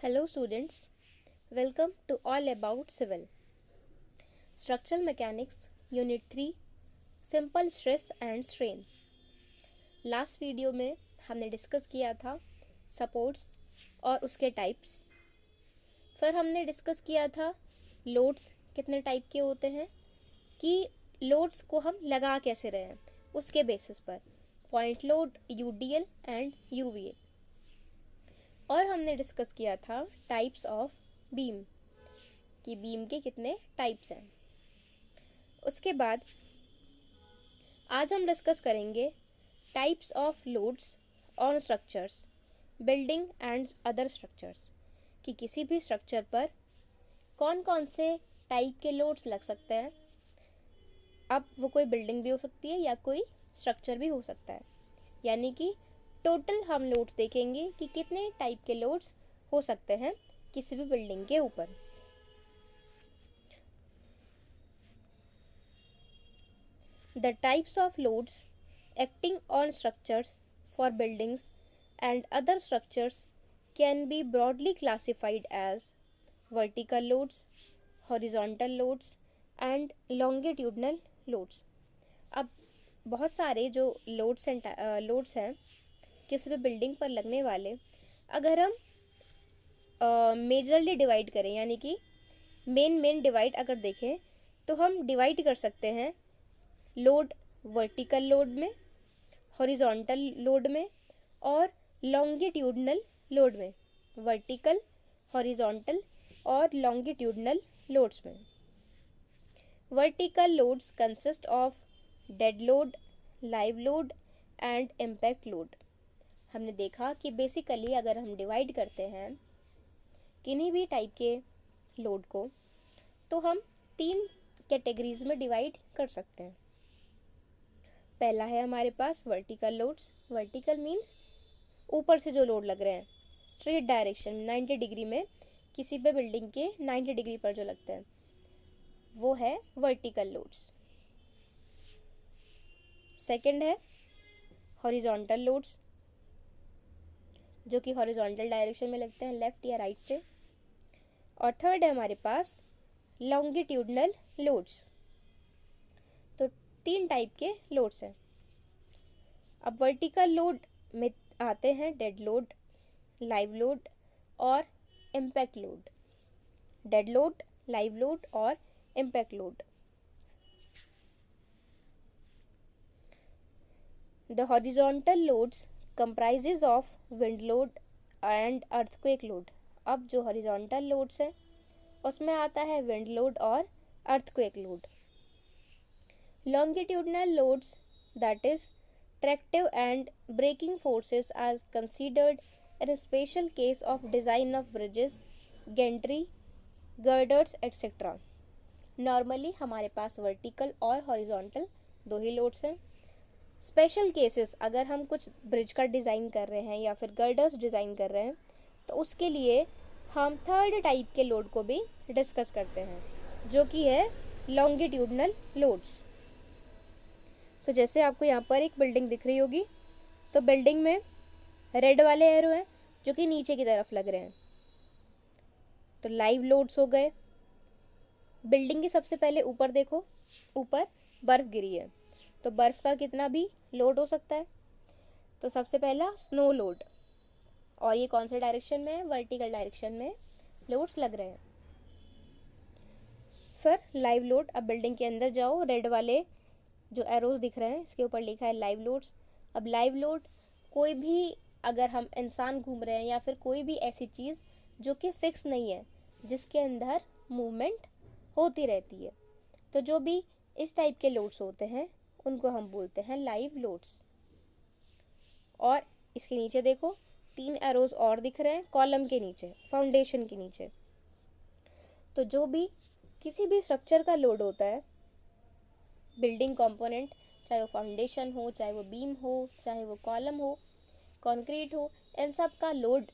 Hello students, welcome to All About Civil. Structural Mechanics Unit 3 Simple Stress and Strain. Last video में हमने discuss किया था supports और उसके टाइप्स। फिर हमने डिस्कस किया था लोड्स कितने टाइप के होते हैं कि लोड्स को हम लगा कैसे रहे हैं उसके बेसिस पर point load, UDL and UVL. और हमने डिस्कस किया था टाइप्स ऑफ बीम कि बीम के कितने टाइप्स हैं। उसके बाद आज हम डिस्कस करेंगे types of loads on structures, building and other structures कि किसी भी स्ट्रक्चर पर कौन कौन से टाइप के लोड्स लग सकते हैं। अब वो कोई बिल्डिंग भी हो सकती है या कोई स्ट्रक्चर भी हो सकता है, यानी कि टोटल हम लोड्स देखेंगे कि कितने टाइप के लोड्स हो सकते हैं किसी भी बिल्डिंग के ऊपर। The types of loads acting on structures for buildings and other structures can be broadly classified as vertical loads, horizontal loads and longitudinal loads. अब बहुत सारे जो लोड्स हैं किसी भी बिल्डिंग पर लगने वाले, अगर हम मेजरली डिवाइड करें यानी कि मेन डिवाइड अगर देखें तो हम डिवाइड कर सकते हैं लोड वर्टिकल लोड में, हॉरिजॉन्टल लोड में और लॉन्गिट्यूडनल लोड में। वर्टिकल, हॉरिजॉन्टल और लॉन्गिट्यूडनल लोड्स में vertical loads consist of dead load, live load and impact load. हमने देखा कि बेसिकली अगर हम डिवाइड करते हैं किन्हीं भी टाइप के लोड को तो हम 3 कैटेगरीज में डिवाइड कर सकते हैं। पहला है हमारे पास वर्टिकल लोड्स। वर्टिकल मीन्स ऊपर से जो लोड लग रहे हैं स्ट्रेट डायरेक्शन 90 डिग्री में, किसी भी बिल्डिंग के 90 डिग्री पर जो लगते हैं वो है वर्टिकल लोड्स। सेकंड है हॉरिजॉन्टल लोड्स जो कि हॉरिजॉन्टल डायरेक्शन में लगते हैं लेफ्ट या राइट से। और थर्ड है हमारे पास लॉन्गिट्यूडनल लोड्स। तो 3 टाइप के लोड्स हैं। अब वर्टिकल लोड में आते हैं डेड लोड, लाइव लोड और impact load. Dead load, live load और impact load. The horizontal loads comprises of wind load and earthquake load। अब जो horizontal loads हैं उसमें आता है wind load और earthquake load। Longitudinal loads that is tractive and braking forces are considered in a special case of design of bridges, gantry, girders etc। Normally हमारे पास vertical और horizontal 2 ही loads हैं। Special cases अगर हम कुछ bridge का design कर रहे हैं या फिर गर्डर्स डिज़ाइन कर रहे हैं तो उसके लिए हम थर्ड टाइप के लोड को भी डिस्कस करते हैं जो कि है लॉन्गिट्यूडनल लोड्स। तो जैसे आपको यहाँ पर एक बिल्डिंग दिख रही होगी, तो बिल्डिंग में रेड वाले एरो हैं जो कि नीचे की तरफ लग रहे हैं, तो लाइव लोड्स हो गए। बिल्डिंग की सबसे पहले ऊपर देखो, ऊपर बर्फ़ गिरी है तो बर्फ़ का कितना भी लोड हो सकता है। तो सबसे पहला स्नो लोड, और ये कौन से डायरेक्शन में है, वर्टिकल डायरेक्शन में लोड्स लग रहे हैं। फिर लाइव लोड, अब बिल्डिंग के अंदर जाओ, रेड वाले जो एरोज दिख रहे हैं इसके ऊपर लिखा है लाइव लोड्स। अब लाइव लोड कोई भी, अगर हम इंसान घूम रहे हैं या फिर कोई भी ऐसी चीज़ जो कि फिक्स नहीं है जिसके अंदर मूवमेंट होती रहती है, तो जो भी इस टाइप के लोड्स होते हैं उनको हम बोलते हैं लाइव लोड्स। और इसके नीचे देखो 3 एरोज और दिख रहे हैं कॉलम के नीचे, फाउंडेशन के नीचे। तो जो भी किसी भी स्ट्रक्चर का लोड होता है, बिल्डिंग कंपोनेंट, चाहे वो फाउंडेशन हो, चाहे वो बीम हो, चाहे वो कॉलम हो, कंक्रीट हो, इन सब का लोड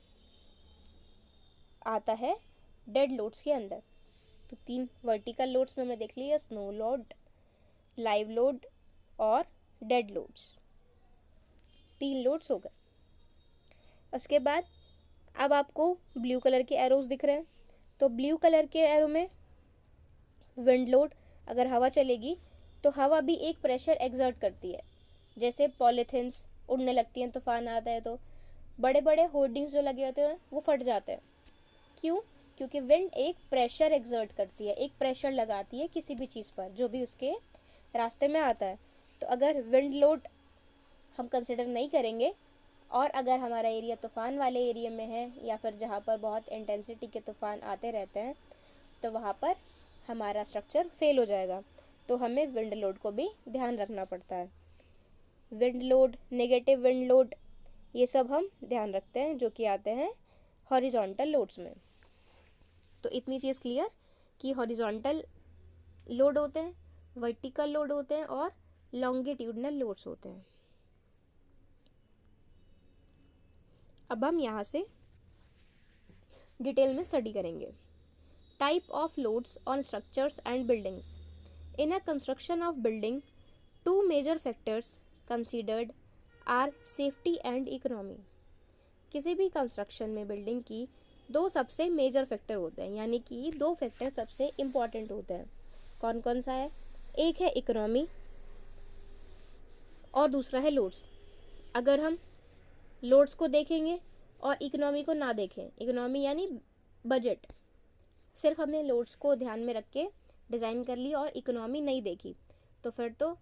आता है डेड लोड्स के अंदर। तो 3 वर्टिकल लोड्स में हमने देख लिया, स्नो लोड, लाइव लोड और डेड लोड्स। 3 लोड्स हो गए। उसके बाद अब आपको ब्लू कलर के एरोज दिख रहे हैं, तो ब्लू कलर के एरो में विंड लोड, अगर हवा चलेगी तो हवा भी एक प्रेशर एक्सर्ट करती है। जैसे पॉलीथिन्स उड़ने लगती हैं, तूफान आता है तो बड़े बड़े होर्डिंग्स जो लगे होते हैं वो फट जाते हैं। क्यों? क्योंकि विंड एक प्रेशर एक्सर्ट करती है, एक प्रेशर लगाती है किसी भी चीज़ पर जो भी उसके रास्ते में आता है। तो अगर विंड लोड हम कंसिडर नहीं करेंगे और अगर हमारा एरिया तूफान वाले एरिया में है या फिर जहाँ पर बहुत इंटेंसिटी के तूफान आते रहते हैं, तो वहाँ पर हमारा स्ट्रक्चर फेल हो जाएगा। तो हमें विंड लोड को भी ध्यान रखना पड़ता है। Wind load, negative wind load, ये सब हम ध्यान रखते हैं जो कि आते हैं हॉरिजॉन्टल लोड्स में। तो इतनी चीज़ क्लियर कि हॉरिजॉन्टल लोड होते हैं, वर्टिकल लोड होते हैं और लॉन्गिट्यूडनल लोड्स होते हैं। अब हम यहाँ से डिटेल में स्टडी करेंगे। Type of loads on structures and buildings. In a construction of building, two major factors considered are safety and economy. किसी भी कंस्ट्रक्शन में बिल्डिंग की दो सबसे मेजर फैक्टर होते हैं, यानी कि दो फैक्टर सबसे इम्पॉर्टेंट होते हैं। कौन कौन सा है? एक है इकोनॉमी और दूसरा है लोड्स। अगर हम लोड्स को देखेंगे और इकोनॉमी को ना देखें, इकोनॉमी यानी बजट, सिर्फ हमने लोड्स को ध्यान में रख के डिज़ाइन कर ली और इकोनॉमी नहीं देखी, तो फिर तो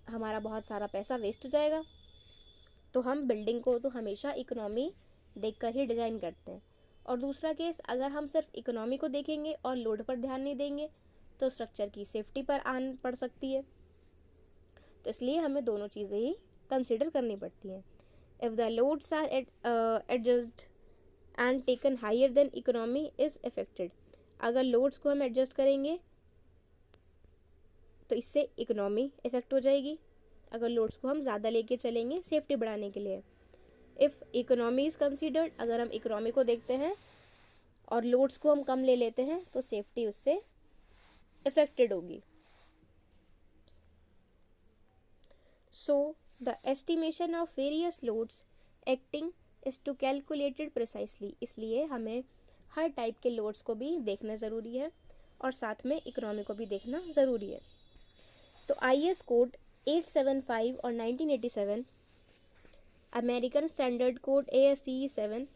हमारा बहुत सारा पैसा वेस्ट हो जाएगा। तो हम बिल्डिंग को तो हमेशा इकोनॉमी देखकर ही डिज़ाइन करते हैं। और दूसरा केस, अगर हम सिर्फ इकोनॉमी को देखेंगे और लोड पर ध्यान नहीं देंगे तो स्ट्रक्चर की सेफ्टी पर आन पड़ सकती है। तो इसलिए हमें दोनों चीज़ें ही कंसिडर करनी पड़ती हैं। If the loads are adjust and taken higher then economy is affected. अगर लोड्स को हम एडजस्ट करेंगे तो इससे इकोनॉमी इफेक्ट हो जाएगी। अगर लोड्स को हम ज़्यादा लेके चलेंगे सेफ्टी बढ़ाने के लिए। इफ़ इकोनॉमी इज़ कंसीडर्ड, अगर हम इकोनॉमी को देखते हैं और लोड्स को हम कम ले लेते हैं तो सेफ्टी उससे इफेक्टेड होगी। So the estimation of various loads acting is to calculated precisely. इसलिए हमें हर टाइप के लोड्स को भी देखना ज़रूरी है और साथ में इकोनॉमी को भी देखना ज़रूरी है। तो IS कोड 875 और 1987, अमेरिकन स्टैंडर्ड कोड ASCE 7,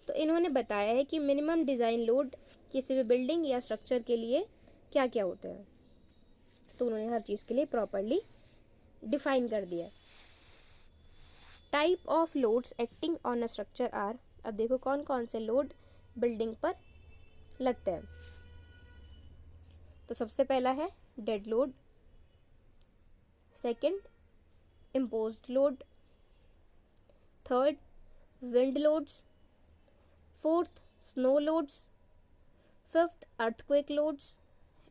तो इन्होंने बताया है कि मिनिमम डिज़ाइन लोड किसी भी बिल्डिंग या स्ट्रक्चर के लिए क्या क्या होते हैं। तो उन्होंने हर चीज़ के लिए प्रॉपरली डिफाइन कर दिया। Type of loads acting on a structure are. अब देखो कौन कौन से लोड बिल्डिंग पर लगते हैं। तो सबसे पहला है dead load, second imposed load, third wind loads, fourth snow loads, fifth earthquake loads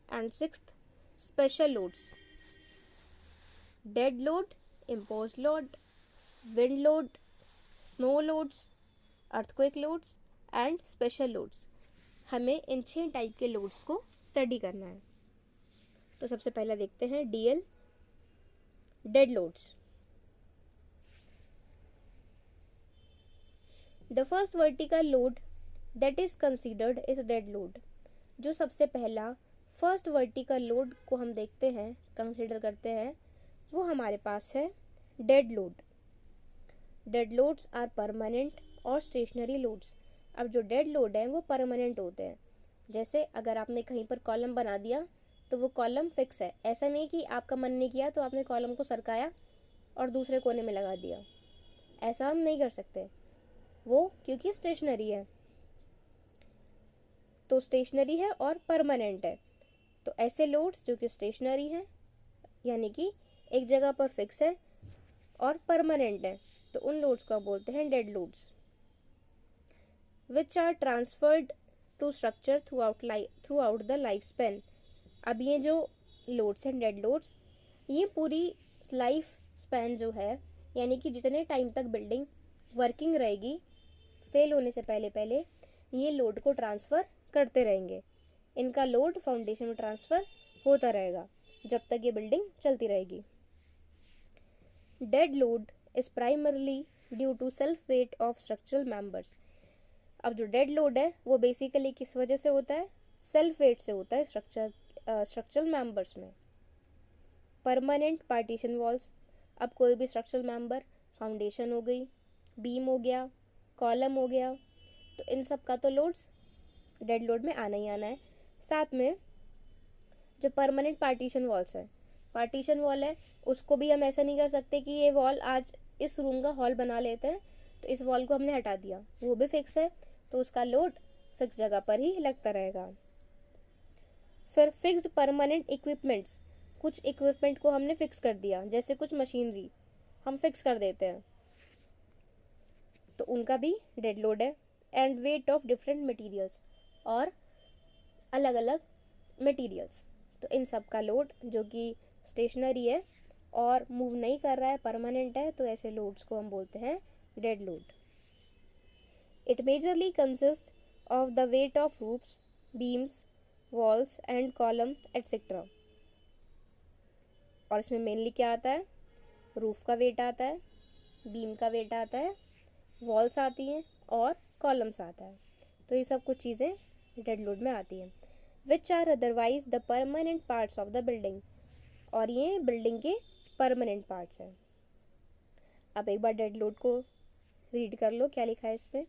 and sixth special loads. Dead load, imposed load, wind load, snow loads, earthquake loads and special loads. हमें इन 6 type के loads को study करना है। तो सबसे पहला देखते हैं DL, dead loads. The first vertical load that is considered is dead load. जो सबसे पहला फर्स्ट वर्टिकल लोड को हम देखते हैं, कंसीडर करते हैं, वो हमारे पास है dead load. Dead loads are permanent और स्टेशनरी लोड्स। अब जो डेड लोड हैं वो परमानेंट होते हैं। जैसे अगर आपने कहीं पर कॉलम बना दिया तो वो कॉलम फिक्स है। ऐसा नहीं कि आपका मन नहीं किया तो आपने कॉलम को सरकाया और दूसरे कोने में लगा दिया, ऐसा हम नहीं कर सकते वो, क्योंकि स्टेशनरी है। तो स्टेशनरी है और परमानेंट है। तो ऐसे लोड्स जो कि स्टेशनरी हैं यानी कि एक जगह पर फिक्स है और परमानेंट है, तो उन लोड्स को बोलते हैं dead loads. Which are transferred to structure throughout the life span. अब ये जो लोड्स हैं डेड लोड्स, ये पूरी लाइफ स्पैन जो है, यानी कि जितने टाइम तक बिल्डिंग वर्किंग रहेगी, फेल होने से पहले पहले ये लोड को ट्रांसफ़र करते रहेंगे। इनका लोड फाउंडेशन में ट्रांसफ़र होता रहेगा जब तक ये बिल्डिंग चलती रहेगी। Dead load is primarily due to self weight of structural members. अब जो डेड लोड है वो बेसिकली किस वजह से होता है, सेल्फ वेट से होता है स्ट्रक्चरल मेंबर्स में। परमानेंट पार्टीशन वॉल्स, अब कोई भी स्ट्रक्चरल मेंबर, फाउंडेशन हो गई, बीम हो गया, कॉलम हो गया, तो इन सब का तो लोड्स डेड लोड में आना ही आना है। साथ में जो परमानेंट पार्टीशन वॉल्स है, पार्टीशन वॉल है, उसको भी हम ऐसा नहीं कर सकते कि ये वॉल आज इस रूम का हॉल बना लेते हैं तो इस वॉल को हमने हटा दिया, वो भी फिक्स है, तो उसका लोड फिक्स जगह पर ही लगता रहेगा। फिर फिक्स्ड परमानेंट इक्विपमेंट्स, कुछ इक्विपमेंट को हमने फिक्स कर दिया, जैसे कुछ मशीनरी हम फिक्स कर देते हैं तो उनका भी डेड लोड है। And weight of different materials, और अलग अलग मटेरियल्स, तो इन सब का लोड जो कि स्टेशनरी है और मूव नहीं कर रहा है, परमानेंट है, तो ऐसे लोड्स को हम बोलते हैं dead load. It majorly consist of the weight of roofs, beams, walls and column etcetera. और इसमें मेनली क्या आता है, रूफ का वेट आता है, बीम का वेट आता है, वॉल्स आती हैं और कॉलम्स आता है, तो ये सब कुछ चीज़ें डेड लोड में आती हैं। Which are otherwise the permanent parts of the building, और ये बिल्डिंग के परमानेंट पार्ट्स हैं। अब एक बार डेड लोड को रीड कर लो, क्या लिखा है इस पर।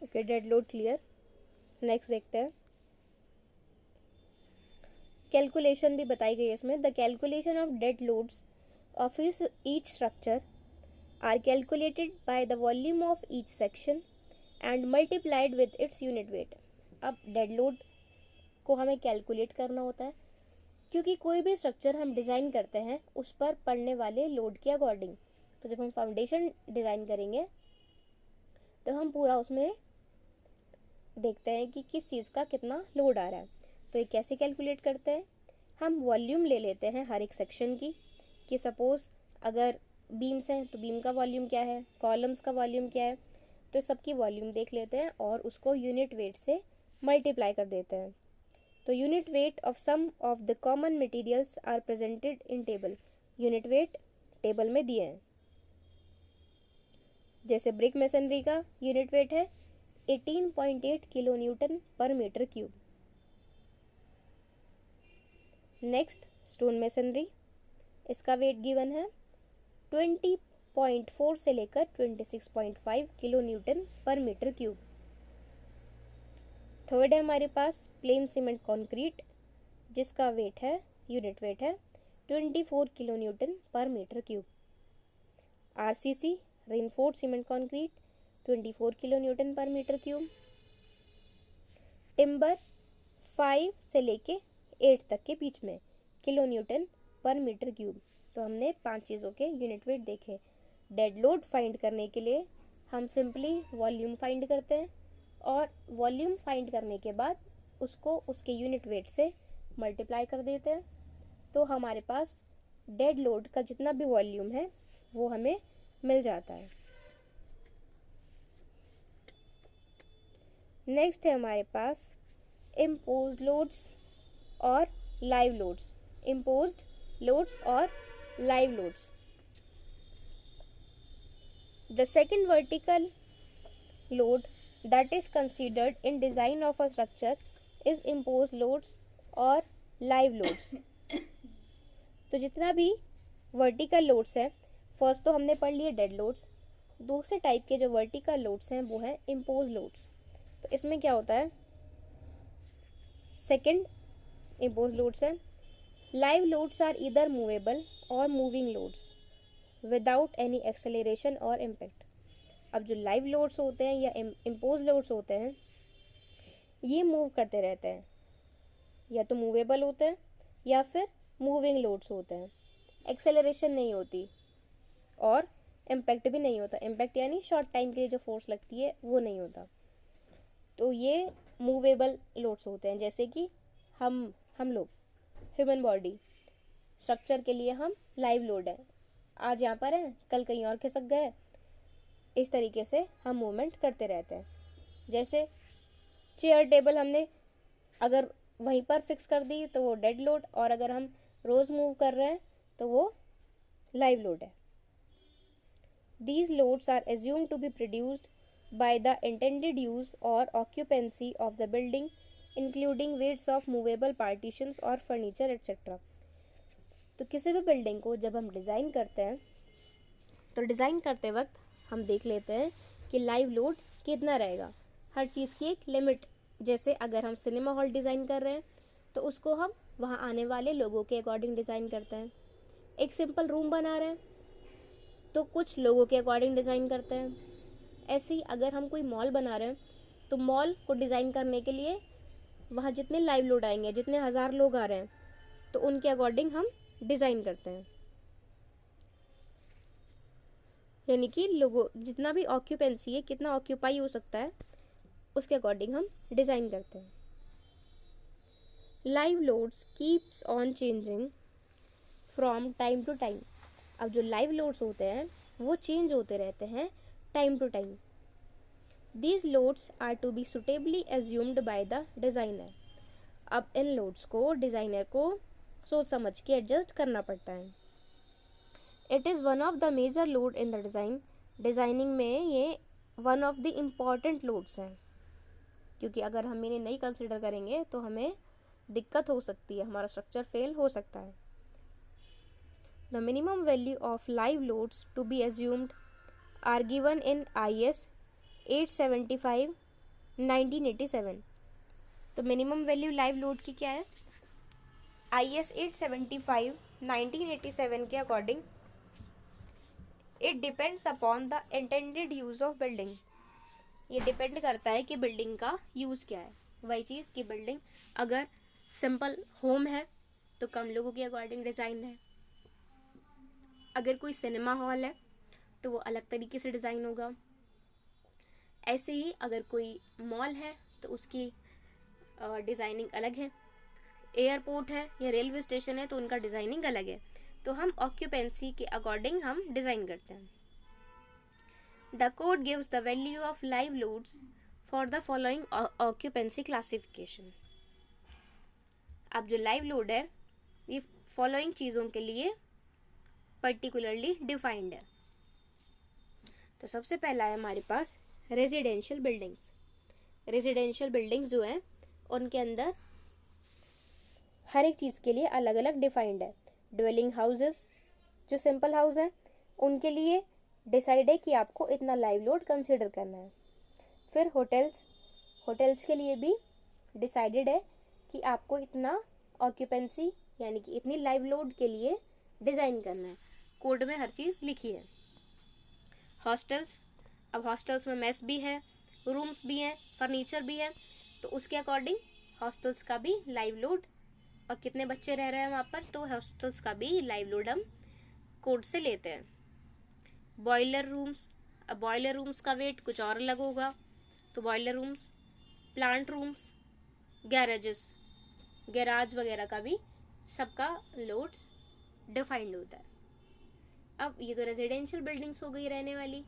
Okay, dead load clear. Next देखते हैं, कैलकुलेशन भी बताई गई है इसमें। The calculation of dead loads of each structure are calculated by the volume of each section and multiplied with its unit weight. अब डेड लोड को हमें कैलकुलेट करना होता है, क्योंकि कोई भी स्ट्रक्चर हम डिज़ाइन करते हैं उस पर पड़ने वाले लोड के अकॉर्डिंग। तो जब हम फाउंडेशन डिज़ाइन करेंगे तो हम पूरा उसमें देखते हैं कि किस चीज़ का कितना लोड आ रहा है। तो ये कैसे कैलकुलेट करते हैं, हम वॉल्यूम ले लेते हैं हर एक सेक्शन की, कि सपोज़ अगर बीम्स हैं तो बीम का वॉल्यूम क्या है, कॉलम्स का वॉल्यूम क्या है, तो सबकी वॉल्यूम देख लेते हैं और उसको यूनिट वेट से मल्टीप्लाई कर देते हैं। तो unit weight of some of the common materials are presented in table. Unit weight table में दिए हैं, जैसे ब्रिक मेसनरी का यूनिट वेट है 18.8 किलो न्यूटन पर metre cube. Next stone masonry, इसका वेट गिवन है 20.4 से लेकर 26.5 किलो न्यूटन पर मीटर क्यूब। थर्ड है हमारे पास प्लेन सीमेंट कंक्रीट, जिसका वेट है, यूनिट वेट है 24 किलो न्यूटन पर metre cube. RCC reinforced cement concrete 24 kilo newton पर मीटर क्यूब। टिम्बर 5 से लेके 8 तक के बीच में किलो न्यूटन पर मीटर क्यूब। तो हमने 5 चीज़ों के यूनिट वेट देखे। डेड लोड फाइंड करने के लिए हम सिंपली वॉल्यूम फाइंड करते हैं और वॉल्यूम फाइंड करने के बाद उसको उसके यूनिट वेट से मल्टीप्लाई कर देते हैं, तो हमारे पास डेड लोड का जितना भी वॉल्यूम है वो हमें मिल जाता है। नेक्स्ट है हमारे पास इम्पोज्ड लोड्स और लाइव लोड्स। इम्पोज्ड लोड्स और live loads, the second vertical load that is considered in design of a structure is imposed loads और live loads। तो जितना भी वर्टिकल लोड्स हैं, फर्स्ट तो हमने पढ़ लिए डेड लोड्स, दूसरे टाइप के जो वर्टिकल लोड्स हैं वो हैं इम्पोज लोड्स। तो इसमें क्या होता है, सेकंड इम्पोज लोड्स हैं। Live loads are either movable और moving loads without any acceleration और इम्पैक्ट। अब जो लाइव लोड्स होते हैं या इम्पोज लोड्स होते हैं, ये मूव करते रहते हैं, या तो मूवेबल होते हैं या फिर मूविंग लोड्स होते हैं। एक्सेलरेशन नहीं होती और इम्पैक्ट भी नहीं होता। इम्पैक्ट यानी शॉर्ट टाइम के लिए जो फोर्स लगती है वो नहीं होता। तो ये मूवेबल लोड्स होते हैं, जैसे कि हम लोग ह्यूमन बॉडी स्ट्रक्चर के लिए हम लाइव लोड है, आज यहाँ पर हैं कल कहीं और खिसक गए, इस तरीके से हम मूवमेंट करते रहते हैं। जैसे चेयर टेबल हमने अगर वहीं पर फिक्स कर दी तो वो डेड लोड, और अगर हम रोज़ मूव कर रहे हैं तो वो लाइव लोड है। These loads are assumed to be produced by the intended use or occupancy of the building, including weights of movable partitions or furniture etc. तो किसी भी बिल्डिंग को जब हम डिज़ाइन करते हैं तो डिज़ाइन करते वक्त हम देख लेते हैं कि लाइव लोड कितना रहेगा। हर चीज़ की एक लिमिट, जैसे अगर हम सिनेमा हॉल डिज़ाइन कर रहे हैं तो उसको हम वहाँ आने वाले लोगों के अकॉर्डिंग डिज़ाइन करते हैं। एक सिंपल रूम बना रहे हैं तो कुछ लोगों के अकॉर्डिंग डिज़ाइन करते हैं। ऐसे ही अगर हम कोई मॉल बना रहे हैं तो मॉल को डिज़ाइन करने के लिए वहाँ जितने लाइव लोड आएंगे, जितने हज़ार लोग आ रहे हैं, तो उनके अकॉर्डिंग हम डिज़ाइन करते हैं। यानी कि लोगों जितना भी ऑक्यूपेंसी है, कितना ऑक्यूपाई हो सकता है, उसके अकॉर्डिंग हम डिज़ाइन करते हैं। Live loads keeps on changing from time to time. अब जो लाइव लोड्स होते हैं वो चेंज होते रहते हैं time to time. These loads are to be suitably assumed by the designer. अब इन लोड्स को डिज़ाइनर को सोच समझ के एडजस्ट करना पड़ता है। It is one of the major load in the design. Designing में ये one of the important loads हैं, क्योंकि अगर हम इन्हें नहीं कंसिडर करेंगे तो हमें दिक्कत हो सकती है, हमारा स्ट्रक्चर फेल हो सकता है। The minimum value of live loads to be assumed are given in IS 875 1987। तो मिनिमम वैल्यू लाइव लोड की क्या है? IS 875 1987 के according it depends upon the intended use of building. ये डिपेंड करता है कि बिल्डिंग का यूज़ क्या है। वही चीज़ कि बिल्डिंग अगर सिंपल होम है तो कम लोगों के अकॉर्डिंग डिज़ाइन है। अगर कोई सिनेमा हॉल है तो वो अलग तरीके से डिज़ाइन होगा। ऐसे ही अगर कोई मॉल है तो उसकी डिज़ाइनिंग अलग है। एयरपोर्ट है या रेलवे स्टेशन है तो उनका डिज़ाइनिंग अलग है। तो हम ऑक्यूपेंसी के अकॉर्डिंग हम डिज़ाइन करते हैं। The code gives the value of live loads for the following occupancy classification. अब जो लाइव लोड है ये फॉलोइंग चीज़ों के लिए पर्टिकुलरली डिफाइंड है। तो सबसे पहला है हमारे पास रेजिडेंशियल बिल्डिंग्स। रेजिडेंशियल बिल्डिंग्स जो हैं उनके अंदर हर एक चीज़ के लिए अलग अलग डिफाइंड है। ड्वेलिंग हाउसेस जो सिंपल हाउस हैं उनके लिए डिसाइड है कि आपको इतना लाइव लोड कंसिडर करना है। फिर होटल्स के लिए भी डिसाइडेड है कि आपको इतना ऑक्यूपेंसी यानी कि इतनी लाइव लोड के लिए डिज़ाइन करना है। कोड में हर चीज़ लिखी है। हॉस्टल्स, अब हॉस्टल्स में मेस भी है, रूम्स भी हैं, फर्नीचर भी है, तो उसके अकॉर्डिंग हॉस्टल्स का भी लाइव लोड और कितने बच्चे रह रहे हैं वहाँ पर, तो हॉस्टल्स का भी लाइव लोड हम कोड से लेते हैं। बॉयलर रूम्स, अब बॉयलर रूम्स का वेट कुछ और अलग होगा, तो boiler rooms, plant rooms, garage वगैरह का भी सबका लोड्स डिफाइंड होता है। अब ये तो रेजिडेंशियल बिल्डिंग्स हो गई रहने वाली।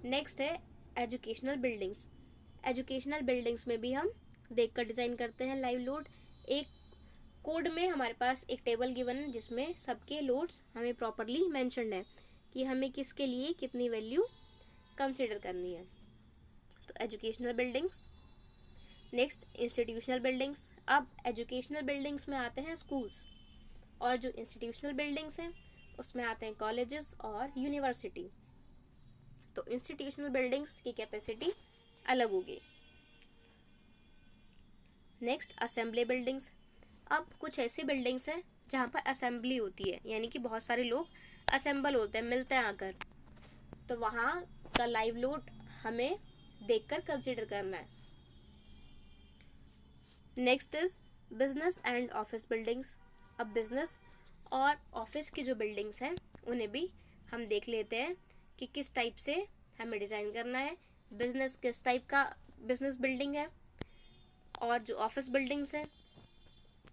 नेक्स्ट है एजुकेशनल बिल्डिंग्स। एजुकेशनल बिल्डिंग्स में भी हम देखकर डिज़ाइन करते हैं लाइव लोड। एक कोड में हमारे पास एक टेबल गिवन है जिसमें सबके लोड्स हमें प्रॉपरली मेंशन्ड है कि हमें किसके लिए कितनी वैल्यू कंसिडर करनी है। तो educational buildings. Next institutional buildings. अब एजुकेशनल बिल्डिंग्स में आते हैं स्कूल्स, और जो इंस्टीट्यूशनल बिल्डिंग्स हैं उसमें आते हैं कॉलेजेस और यूनिवर्सिटी। तो इंस्टीट्यूशनल बिल्डिंग्स की कैपेसिटी अलग होगी। Next assembly buildings. अब कुछ ऐसी बिल्डिंग्स हैं जहाँ पर असेंबली होती है, यानी कि बहुत सारे लोग असेंबल होते हैं, मिलते हैं आकर, तो वहाँ का लाइव लोड हमें देखकर कंसिडर करना है। Next is business and office buildings. अब बिजनेस और ऑफिस की जो बिल्डिंग्स हैं उन्हें भी हम देख लेते हैं कि किस टाइप से हमें डिज़ाइन करना है। बिजनेस किस टाइप का बिजनेस बिल्डिंग है और जो ऑफिस बिल्डिंग्स है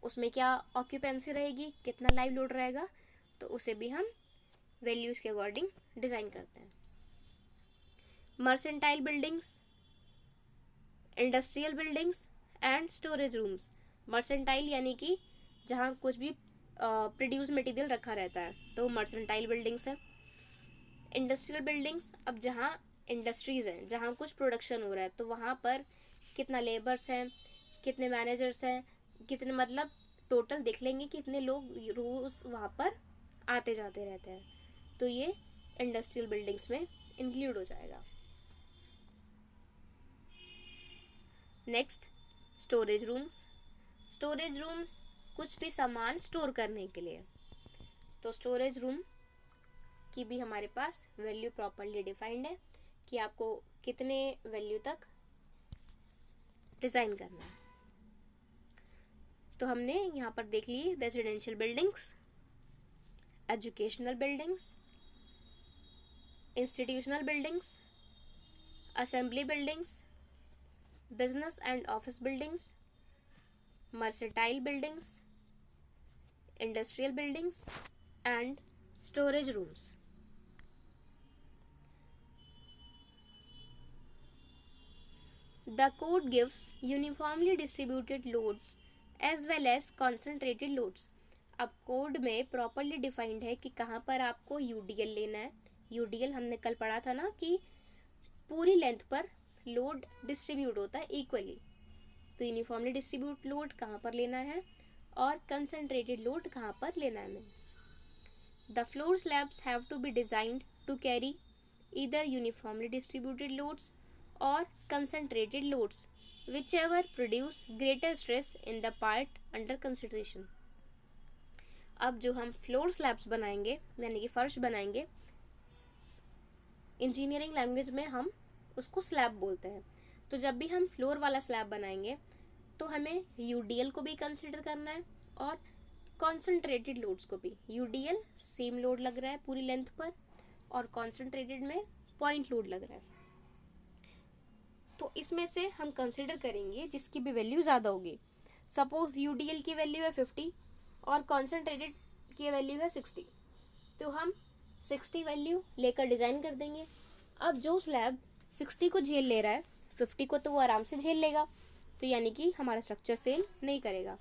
उसमें क्या ऑक्यूपेंसी रहेगी, कितना लाइव लोड रहेगा, तो उसे भी हम वैल्यूज़ के अकॉर्डिंग डिज़ाइन करते हैं। Mercantile buildings, industrial buildings and storage rooms. Mercantile यानी कि जहाँ कुछ भी प्रोड्यूस मटेरियल रखा रहता है तो मर्सेंटाइल बिल्डिंग्स है। इंडस्ट्रियल बिल्डिंग्स, अब जहाँ इंडस्ट्रीज़ हैं, जहाँ कुछ प्रोडक्शन हो रहा है तो वहाँ पर कितना लेबर्स हैं, कितने मैनेजर्स हैं, कितने मतलब टोटल देख लेंगे कितने लोग रोज़ वहाँ पर आते जाते रहते हैं, तो ये इंडस्ट्रियल बिल्डिंग्स में इंक्लूड हो जाएगा। Next, storage rooms. Storage rooms कुछ भी सामान स्टोर करने के लिए, तो स्टोरेज रूम की भी हमारे पास वैल्यू प्रॉपर्ली डिफाइंड है कि आपको कितने वैल्यू तक डिज़ाइन करना है। तो हमने यहाँ पर देख ली residential buildings, educational buildings, institutional buildings, assembly buildings, business and office buildings, mercantile buildings, industrial buildings and storage rooms. The code gives uniformly distributed loads as well as concentrated loads. अब code में properly defined है कि कहाँ पर आपको UDL लेना है। UDL हमने कल पढ़ा था ना कि पूरी लेंथ पर लोड डिस्ट्रीब्यूट होता है इक्वली, तो यूनिफॉर्मली डिस्ट्रीब्यूट लोड कहाँ पर लेना है और कंसनट्रेटेड लोड कहाँ पर लेना है हमें। The floor slabs have to be designed to carry either uniformly distributed loads or concentrated loads whichever produce greater stress in the part under consideration. अब जो हम फ्लोर स्लैब्स बनाएंगे यानी कि फर्श बनाएंगे, इंजीनियरिंग लैंग्वेज में हम उसको स्लैब बोलते हैं। तो जब भी हम फ्लोर वाला स्लैब बनाएंगे तो हमें यूडीएल को भी कंसिडर करना है और कॉन्सेंट्रेटेड लोड्स को भी। यूडीएल सेम लोड लग रहा है पूरी लेंथ पर और कॉन्सेंट्रेटेड में पॉइंट लोड लग रहा है, तो इसमें से हम कंसिडर करेंगे जिसकी भी वैल्यू ज़्यादा होगी। सपोज यूडीएल की वैल्यू है 50 और कॉन्सेंट्रेटेड की वैल्यू है 60, तो हम 60 वैल्यू लेकर डिज़ाइन कर देंगे। अब जो स्लैब 60 को झेल ले रहा है 50 को तो वो आराम से झेल लेगा, तो यानी कि हमारा स्ट्रक्चर फेल नहीं करेगा।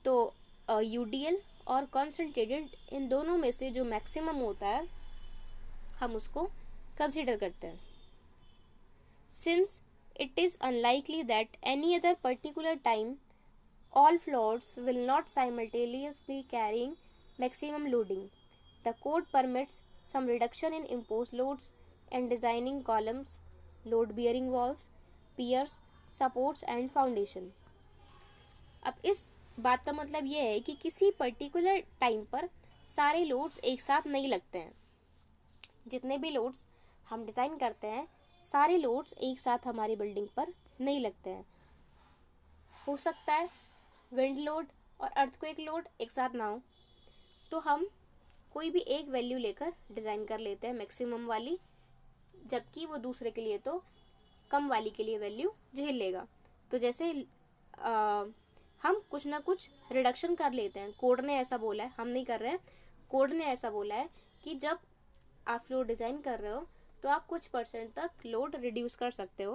तो यूडीएल और कॉन्सेंट्रेटेड इन दोनों में से जो मैक्सिमम होता है हम उसको कंसिडर करते हैं। Since it is unlikely that any other particular time all floors will not simultaneously carrying maximum loading, the code permits some reduction in imposed loads and designing columns, load bearing walls, piers, supports and foundation. अब इस बात का मतलब ये है कि किसी particular time पर सारे लोड्स एक साथ नहीं लगते हैं। जितने भी लोड्स हम डिज़ाइन करते हैं सारे लोड्स एक साथ हमारी बिल्डिंग पर नहीं लगते हैं। हो सकता है विंड लोड और अर्थक्वेक लोड एक साथ ना हो, तो हम कोई भी एक वैल्यू लेकर डिज़ाइन कर लेते हैं मैक्सिमम वाली, जबकि वो दूसरे के लिए तो कम वाली के लिए वैल्यू झेल लेगा। तो जैसे हम कुछ ना कुछ रिडक्शन कर लेते हैं। कोड ने ऐसा बोला है, हम नहीं कर रहे हैं, कोड ने ऐसा बोला है कि जब आप फ्लोर डिज़ाइन कर रहे हो तो आप कुछ % तक लोड रिड्यूस कर सकते हो।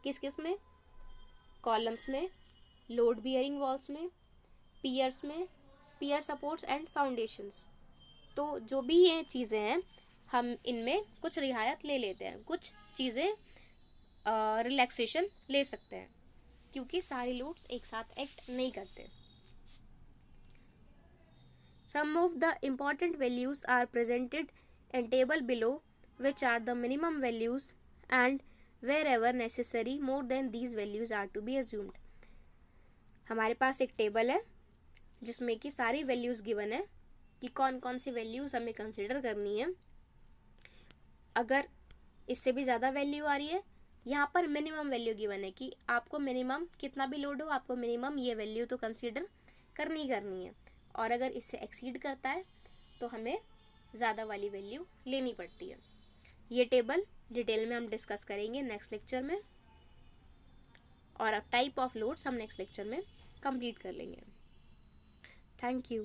किस किस में? कॉलम्स में, लोड बियरिंग वॉल्स में, पियर्स में, पियर सपोर्ट्स एंड फाउंडेशंस। तो जो भी ये चीज़ें हैं हम इनमें कुछ रियायत ले लेते हैं, कुछ चीज़ें रिलैक्सेशन ले सकते हैं, क्योंकि सारे लोड्स एक साथ एक्ट नहीं करते। Some of the important values are presented in table below, which are the minimum values and wherever necessary more than these values are to be assumed. हमारे पास एक टेबल है जिसमें कि सारी वैल्यूज़ गिवन है कि कौन कौन सी वैल्यूज़ हमें कंसिडर करनी है। अगर इससे भी ज़्यादा वैल्यू आ रही है यहाँ पर मिनिमम वैल्यू गिवन है कि आपको मिनिमम कितना भी लोड हो आपको मिनिमम ये वैल्यू तो कंसीडर करनी है, और अगर इससे एक्सीड करता है तो हमें ज़्यादा वाली वैल्यू लेनी पड़ती है। ये टेबल डिटेल में हम डिस्कस करेंगे नेक्स्ट लेक्चर में, और अब टाइप ऑफ लोड्स हम नेक्स्ट लेक्चर में कंप्लीट कर लेंगे। Thank you.